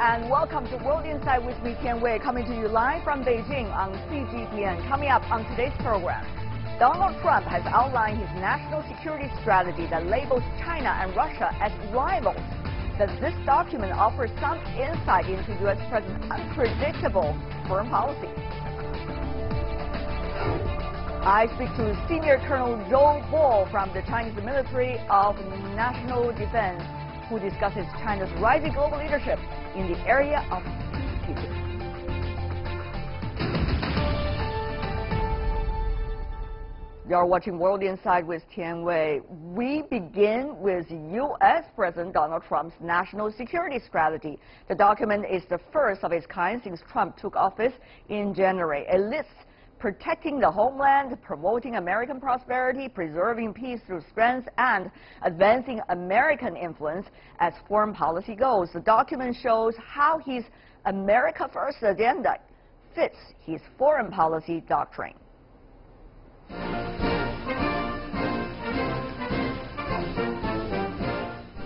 and welcome to World Insight with me, Tian Wei, coming to you live from Beijing on CGTN. Coming up on today's program, Donald Trump has outlined his national security strategy that labels China and Russia as rivals. Does this document offer some insight into U.S. President's unpredictable foreign policy? I speak to Senior Colonel Zhou Bo from the Chinese Ministry of National Defense, who discusses China's rising global leadership in the area of peacekeeping. You're watching World Insight with Tian Wei. We begin with U.S. President Donald Trump's national security strategy. The document is the first of its kind since Trump took office in January. It lists protecting the homeland, promoting American prosperity, preserving peace through strength, and advancing American influence as foreign policy goals. The document shows how his America First agenda fits his foreign policy doctrine.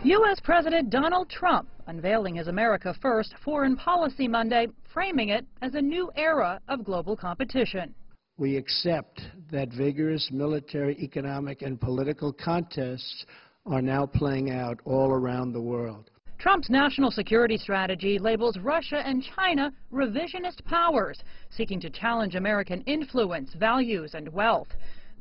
U.S. President Donald Trump unveiling his America First foreign policy Monday, framing it as a new era of global competition. We accept that vigorous military, economic, and political contests are now playing out all around the world. Trump's national security strategy labels Russia and China revisionist powers, seeking to challenge American influence, values, and wealth.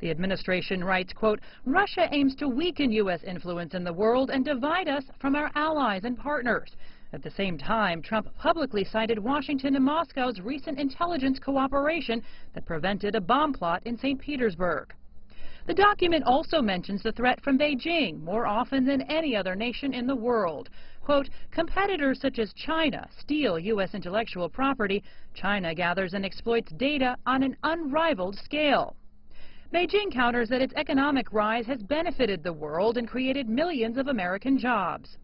The administration writes, quote, Russia aims to weaken U.S. influence in the world and divide us from our allies and partners. At the same time, Trump publicly cited Washington and Moscow's recent intelligence cooperation that prevented a bomb plot in St. Petersburg. The document also mentions the threat from Beijing more often than any other nation in the world. Quote, competitors such as China steal U.S. intellectual property. China gathers and exploits data on an unrivaled scale. Beijing counters that its economic rise has benefited the world and created millions of American jobs.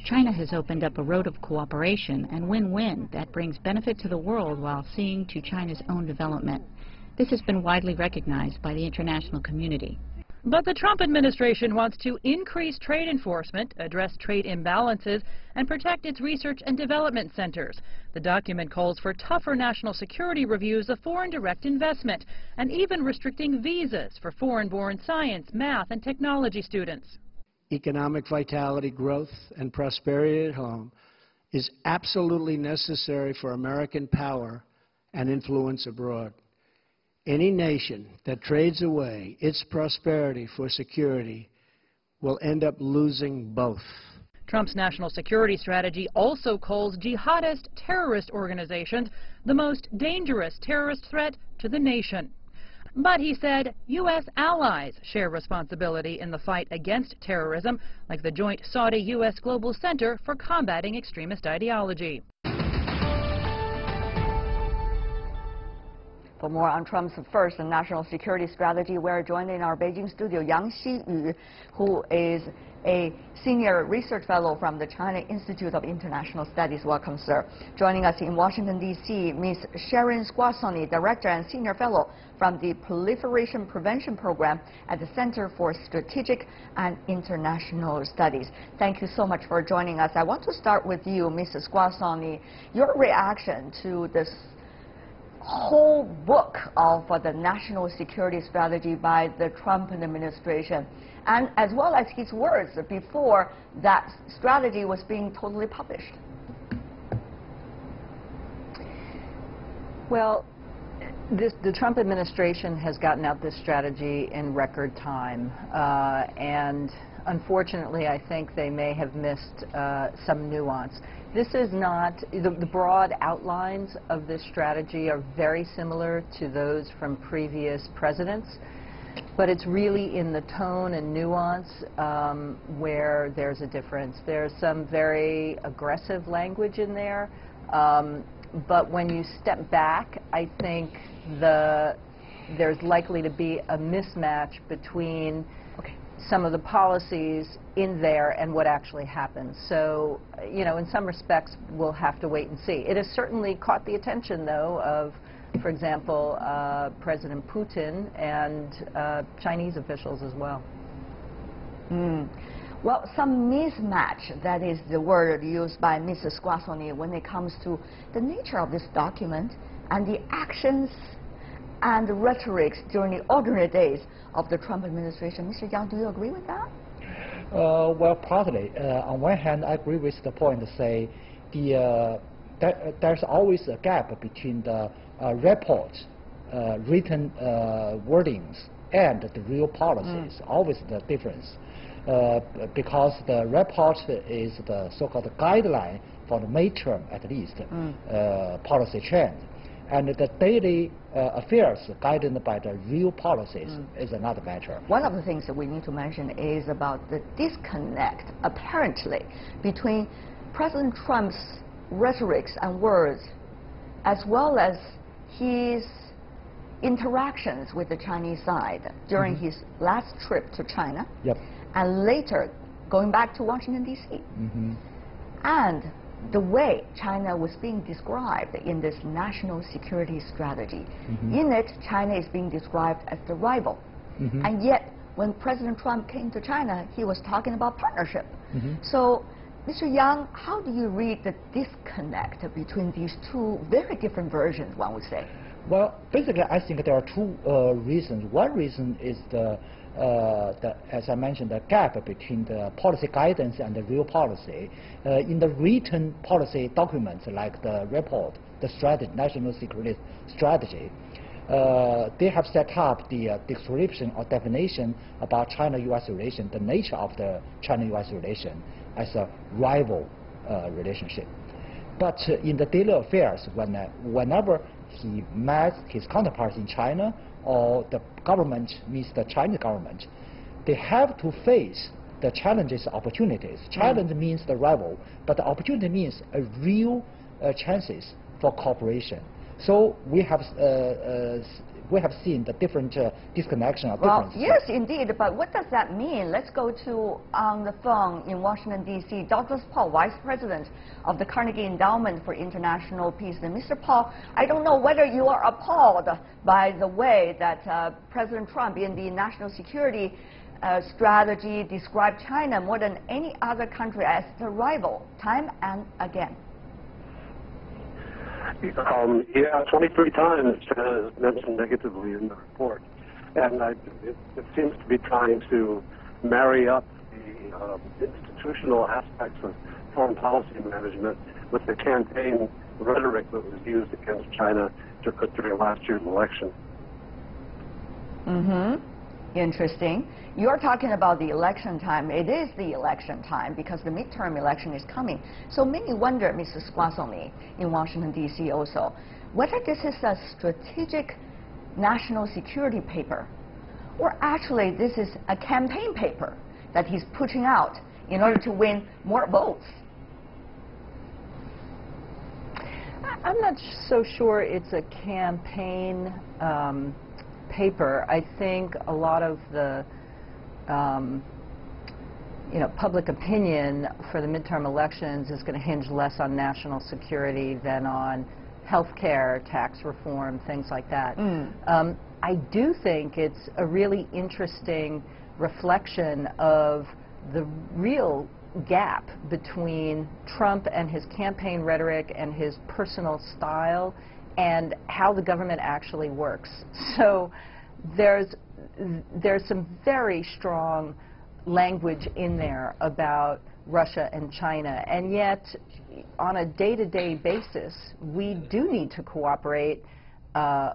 China has opened up a road of cooperation and win-win that brings benefit to the world while seeing to China's own development. This has been widely recognized by the international community. But the Trump administration wants to increase trade enforcement, address trade imbalances, and protect its research and development centers. The document calls for tougher national security reviews of foreign direct investment and even restricting visas for foreign-born science, math, and technology students. Economic vitality, growth, and prosperity at home is absolutely necessary for American power and influence abroad. Any nation that trades away its prosperity for security will end up losing both. Trump's national security strategy also calls jihadist terrorist organizations the most dangerous terrorist threat to the nation. But he said U.S. allies share responsibility in the fight against terrorism, like the joint Saudi-U.S. Global Center for Combating Extremist Ideology. For more on Trump's first national security strategy, we're joined in our Beijing studio Xiyu, who is a senior research fellow from the China Institute of International Studies. Welcome, sir. Joining us in Washington, D.C., Ms. Sharon Squassoni, director and senior fellow from the Proliferation Prevention Program at the Center for Strategic and International Studies. Thank you so much for joining us. I want to start with you, Ms. Squassoni. Your reaction to this whole book of the national security strategy by the Trump administration, and as well as his words before that strategy was being totally published. Well, the Trump administration has gotten out this strategy in record time, and unfortunately, I think they may have missed some nuance. This is not, the broad outlines of this strategy are very similar to those from previous presidents, but it's really in the tone and nuance where there's a difference. There's some very aggressive language in there, but when you step back, I think there's likely to be a mismatch between some of the policies in there and what actually happens. So, you know, in some respects, we'll have to wait and see. It has certainly caught the attention, though, of, for example, President Putin and Chinese officials as well. Well, some mismatch, that is the word used by Mrs. Squassoni when it comes to the nature of this document and the actions and the rhetoric during the ordinary days of the Trump administration. Mr. Yang, do you agree with that? Well, partly. On one hand, I agree with the point to say there's always a gap between the report, written wordings, and the real policies. Always the difference. Because the report is the so-called guideline for the midterm, at least, policy trend. And the daily affairs guided by the real policies is another matter. One of the things that we need to mention is about the disconnect, apparently, between President Trump's rhetorics and words, as well as his interactions with the Chinese side during his last trip to China, and later going back to Washington, D.C. And the way China was being described in this national security strategy. In it, China is being described as the rival. And yet, when President Trump came to China, he was talking about partnership. So, Mr. Yang, how do you read the disconnect between these two very different versions, one would say? Well, basically, I think there are two reasons. One reason is as I mentioned, the gap between the policy guidance and the real policy. In the written policy documents, like the report, the strategy, national security strategy, they have set up the description or definition about China-U.S. relation, the nature of the China-U.S. relation as a rival relationship. But in the daily affairs, whenever he met his counterparts in China, or the government meets the Chinese government, they have to face the challenges, opportunities. Challenge means the rival, but the opportunity means a real chances for cooperation. So we have seen the different disconnection of differences. Yes, indeed, but what does that mean? Let's go to, on the phone in Washington, D.C., Douglas Paal, Vice President of the Carnegie Endowment for International Peace. And Mr. Paal, I don't know whether you are appalled by the way that President Trump in the national security strategy described China more than any other country as the rival, time and again. Yeah, 23 times China is mentioned negatively in the report. And it seems to be trying to marry up the institutional aspects of foreign policy management with the campaign rhetoric that was used against China during last year's election. Interesting. You're talking about the election time. It is the election time because the midterm election is coming. So many wonder, Mrs. Squassoni, in Washington, D.C. also, whether this is a strategic national security paper or actually this is a campaign paper that he's putting out in order to win more votes. I'm not so sure it's a campaign paper. I think a lot of the public opinion for the midterm elections is going to hinge less on national security than on health care, tax reform, things like that. I do think it's a really interesting reflection of the real gap between Trump and his campaign rhetoric and his personal style and how the government actually works. So there's some very strong language in there about Russia and China, and yet on a day-to-day basis we do need to cooperate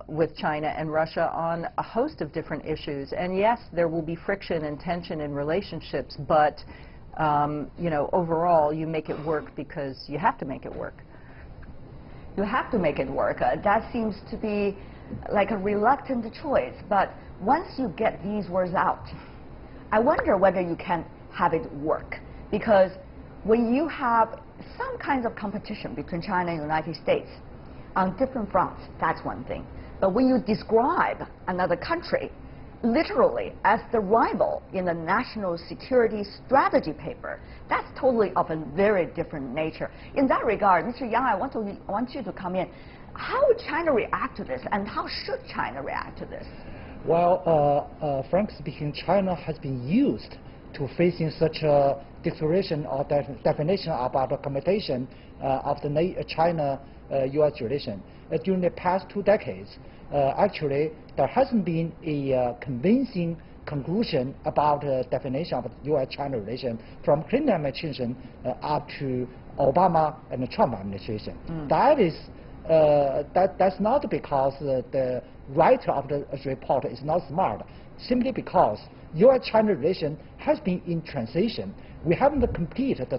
with China and Russia on a host of different issues. And yes, there will be friction and tension in relationships, but overall you make it work because you have to make it work. You have to make it work. That seems to be like a reluctant choice. But once you get these words out, I wonder whether you can have it work. Because when you have some kinds of competition between China and the United States on different fronts, that's one thing. But when you describe another country literally as the rival in the national security strategy paper, that's totally of a very different nature. In that regard, Mr. Yang, I want you to come in. How would China react to this, and how should China react to this? Well, frankly speaking, China has been used to facing such a declaration or definition about the commutation of the China-U.S. relation. During the past 2 decades, actually, there hasn't been a convincing conclusion about the definition of the U.S.-China relation from Clinton administration up to Obama and the Trump administration. That's not because the writer of the report is not smart, simply because U.S.-China relation has been in transition. We haven't completed the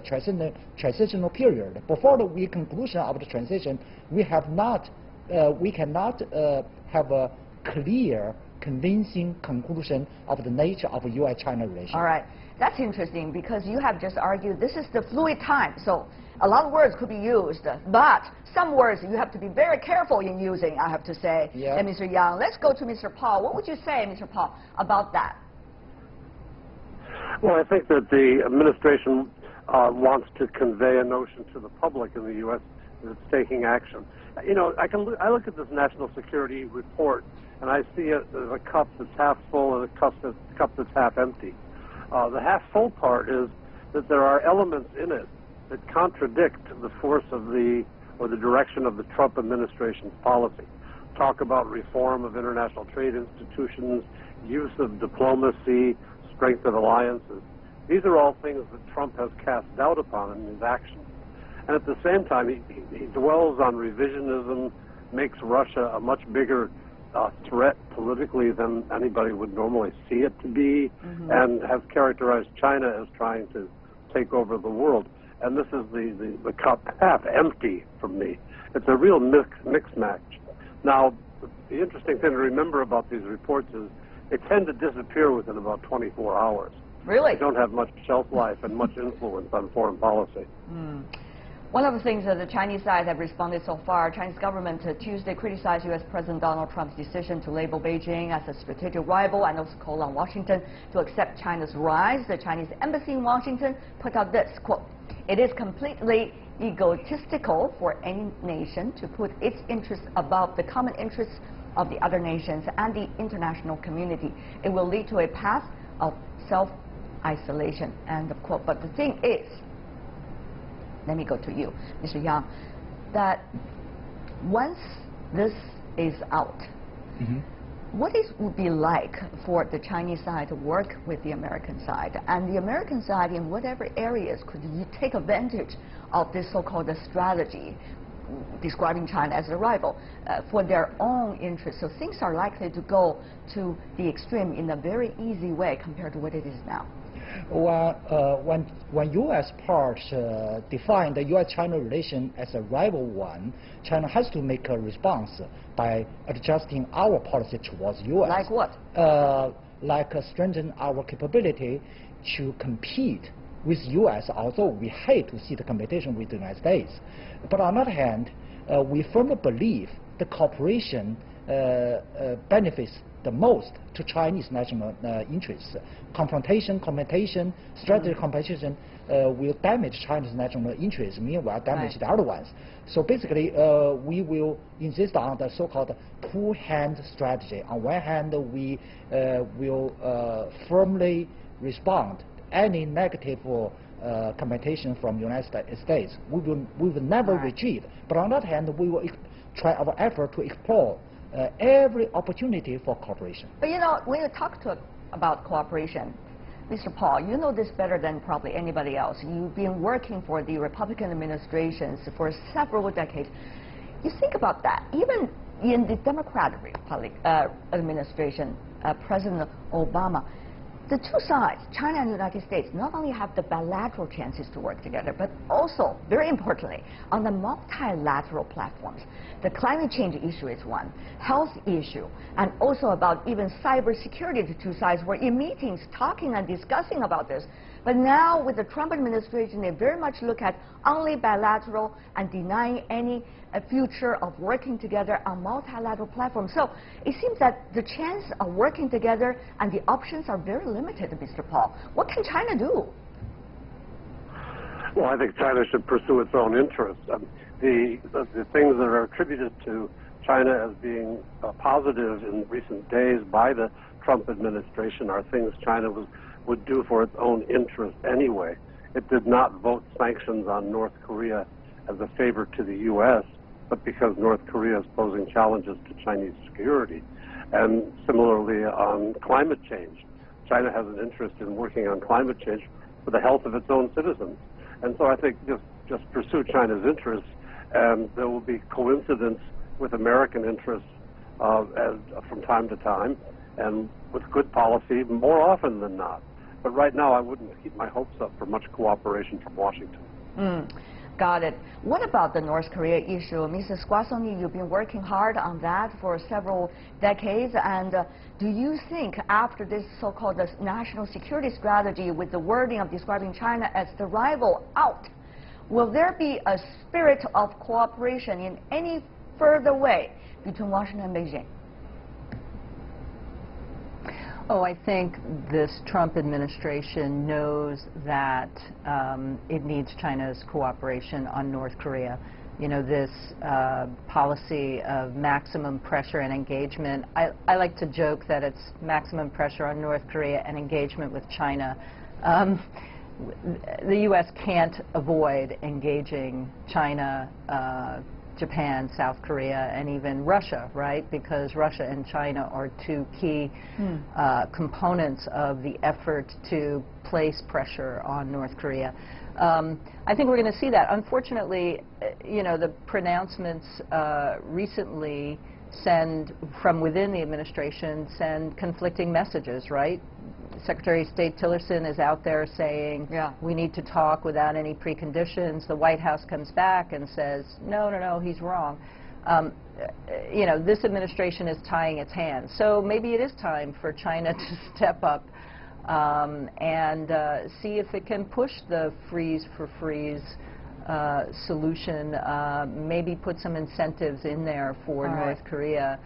transitional period. Before the conclusion of the transition, we cannot have a clear, convincing conclusion of the nature of U.S.-China relation. All right. That's interesting because you have just argued this is the fluid time. So a lot of words could be used, but some words you have to be very careful in using, I have to say. Yeah. And Mr. Yang, let's go to Mr. Paal. What would you say, Mr. Paal, about that? Well, I think that the administration wants to convey a notion to the public in the U.S. that it's taking action. You know, I look at this national security report, and I see it as a cup that's half full and a cup that's half empty. The half full part is that there are elements in it that contradict the force of the direction of the Trump administration's policy. Talk about reform of international trade institutions, use of diplomacy, strength of alliances. These are all things that Trump has cast doubt upon in his actions. And at the same time, he dwells on revisionism, makes Russia a much bigger threat politically than anybody would normally see it to be, and has characterized China as trying to take over the world. And this is the cup half empty for me. It's a real mix match. Now, the interesting thing to remember about these reports is they tend to disappear within about 24 hours. Really? They don't have much shelf life and much influence on foreign policy. One of the things that the Chinese side have responded so far, Chinese government Tuesday criticized U.S. President Donald Trump's decision to label Beijing as a strategic rival and also call on Washington to accept China's rise. The Chinese embassy in Washington put out this, quote, "It is completely egotistical for any nation to put its interests above the common interests of the other nations and the international community. It will lead to a path of self-isolation," end of quote. But the thing is, let me go to you, Mr. Yang, that once this is out, what it would be like for the Chinese side to work with the American side, and the American side in whatever areas could you take advantage of this so-called strategy describing China as a rival for their own interests? So things are likely to go to the extreme in a very easy way compared to what it is now. Well, when U.S. part define the U.S.-China relation as a rival one, China has to make a response by adjusting our policy towards U.S. Like what? Like strengthen our capability to compete with U.S., although we hate to see the competition with the United States. But on the other hand, we firmly believe the cooperation benefits the most to Chinese national interests. Confrontation, competition, strategic competition will damage China's national interests, meanwhile damage the other ones. So basically, we will insist on the so-called two-hand strategy. On one hand, we will firmly respond to any negative competition from the United States. We will never retreat. But on the other hand, we will try our effort to explore every opportunity for cooperation. But you know, when you talk about cooperation, Mr. Paal, you know this better than probably anybody else. You've been working for the Republican administrations for several decades. You think about that. Even in the Democratic administration, President Obama, the two sides, China and the United States, not only have the bilateral chances to work together, but also, very importantly, on the multilateral platforms. The climate change issue is one, health issue, and also about even cybersecurity. The two sides were in meetings talking and discussing about this. But now, with the Trump administration, they very much look at only bilateral and denying any future of working together on multilateral platforms. So it seems that the chance of working together and the options are very limited, Mr. Paal. What can China do? Well, I think China should pursue its own interests. The things that are attributed to China as being positive in recent days by the Trump administration are things China was would do for its own interest anyway. It did not vote sanctions on North Korea as a favor to the U.S., but because North Korea is posing challenges to Chinese security. And similarly on climate change. China has an interest in working on climate change for the health of its own citizens. And so I think just pursue China's interests, and there will be coincidence with American interests from time to time, and with good policy more often than not. But right now I wouldn't keep my hopes up for much cooperation from Washington. Got it. What about the North Korea issue? Mrs. Squassoni, you've been working hard on that for several decades, and do you think after this so-called national security strategy with the wording of describing China as the rival out, will there be a spirit of cooperation in any further way between Washington and Beijing? Oh, I think this Trump administration knows that it needs China's cooperation on North Korea. You know, this policy of maximum pressure and engagement. I like to joke that it's maximum pressure on North Korea and engagement with China. The U.S. can't avoid engaging China, Japan, South Korea, and even Russia, right? Because Russia and China are two key components of the effort to place pressure on North Korea. I think we're going to see that. Unfortunately, you know, the pronouncements recently from within the administration send conflicting messages, right? Secretary of State Tillerson is out there saying, we need to talk without any preconditions. The White House comes back and says, no, he's wrong. You know, this administration is tying its hands. So maybe it is time for China to step up and see if it can push the freeze for freeze solution, maybe put some incentives in there for North Korea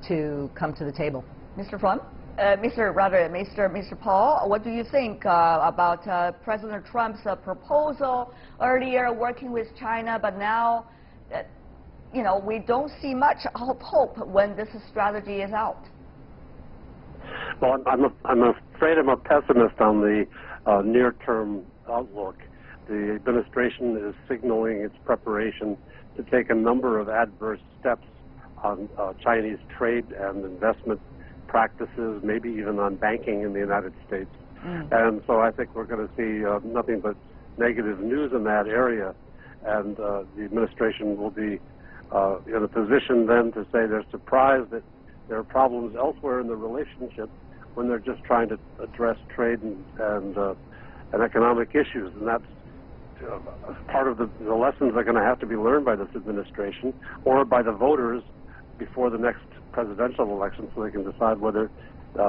to come to the table. Mr. Flum? Mr. Paal, what do you think about President Trump's proposal earlier, working with China, but now, you know, we don't see much hope when this strategy is out? Well, I'm afraid I'm a pessimist on the near-term outlook. The administration is signaling its preparation to take a number of adverse steps on Chinese trade and investment practices, maybe even on banking in the United States. And so I think we're going to see nothing but negative news in that area, and the administration will be in a position then to say they're surprised that there are problems elsewhere in the relationship when they're just trying to address trade and economic issues. And that's part of the lessons that are going to have to be learned by this administration or by the voters before the next presidential election, so they can decide whether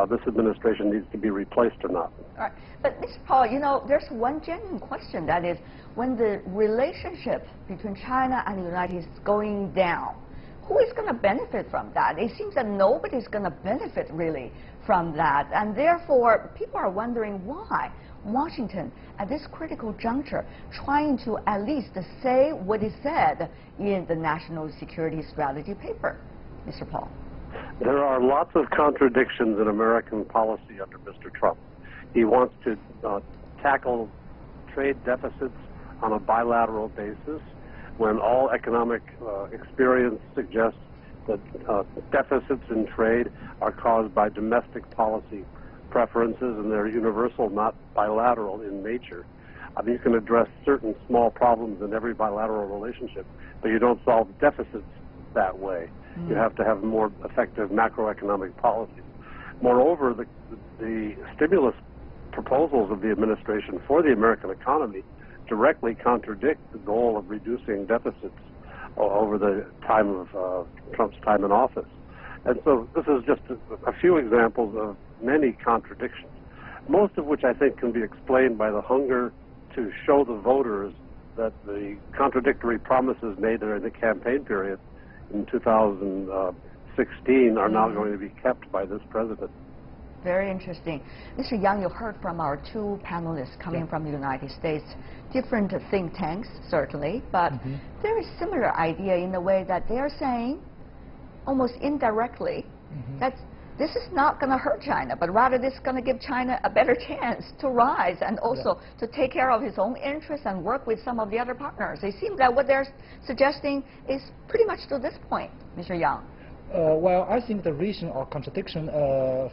this administration needs to be replaced or not. All right. But Mr. Paal, you know, there's one genuine question, that is, when the relationship between China and the United States is going down, who is going to benefit from that? It seems that nobody's going to benefit really from that, and therefore people are wondering why Washington, at this critical juncture, trying to at least say what is said in the National Security Strategy paper. Mr. Paal. There are lots of contradictions in American policy under Mr. Trump. He wants to tackle trade deficits on a bilateral basis when all economic experience suggests that deficits in trade are caused by domestic policy preferences, and they're universal, not bilateral in nature. I mean, you can address certain small problems in every bilateral relationship, but you don't solve deficits that way. You have to have more effective macroeconomic policies. Moreover, the stimulus proposals of the administration for the American economy directly contradict the goal of reducing deficits over the time of Trump's time in office. And so this is just a few examples of many contradictions, most of which I think can be explained by the hunger to show the voters that the contradictory promises made during the campaign period in 2016 are now going to be kept by this president. Very interesting. Mr. Yang, you heard from our two panelists coming from the United States, different think tanks, certainly, but very similar idea in the way that they are saying, almost indirectly, that this is not going to hurt China, but rather this is going to give China a better chance to rise and also to take care of its own interests and work with some of the other partners. It seems that what they're suggesting is pretty much to this point, Mr. Yang. Well, I think the reason or contradiction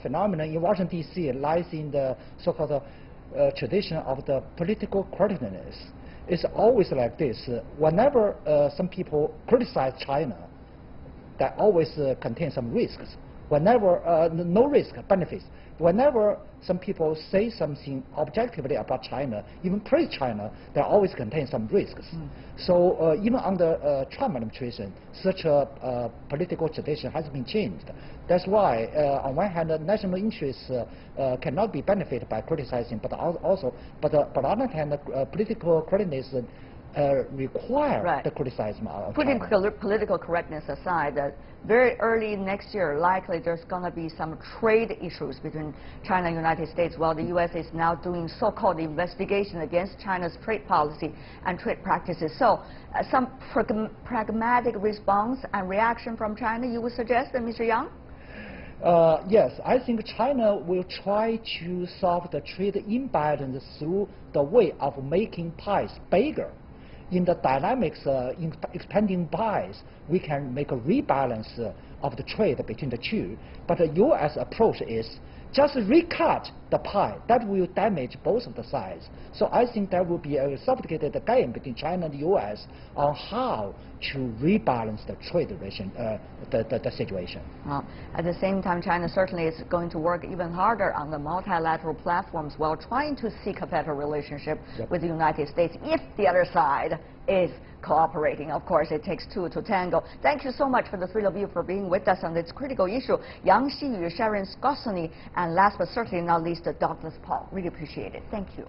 phenomenon in Washington, D.C. lies in the so-called tradition of the political correctness. It's always like this. Whenever some people criticize China, that always contains some risks. Whenever, no risk, benefits. Whenever some people say something objectively about China, even praise China, they always contain some risks. So even under Trump administration, such a political tradition has been changed. That's why, on one hand, national interests cannot be benefited by criticizing, but also, but on the other hand, political correctness require the criticism of Putting China. political correctness aside, very early next year, likely there's going to be some trade issues between China and the United States, while the U.S. is now doing so-called investigation against China's trade policy and trade practices. So some pragmatic response and reaction from China, you would suggest, Mr. Yang? Yes, I think China will try to solve the trade imbalance through the way of making pies bigger. In the dynamics, in expanding pies, we can make a rebalance of the trade between the two. But the U.S. approach is just recut the pie. That will damage both of the sides. So I think there will be a sophisticated game between China and the U.S. on how to rebalance the trade relation, the situation. At the same time, China certainly is going to work even harder on the multilateral platforms while trying to seek a better relationship with the United States if the other side is cooperating. Of course, it takes two to tango. Thank you so much for the three of you for being with us on this critical issue. Xiyu, Sharon Squassoni, and last but certainly not least, Dr. Paal. Really appreciate it. Thank you.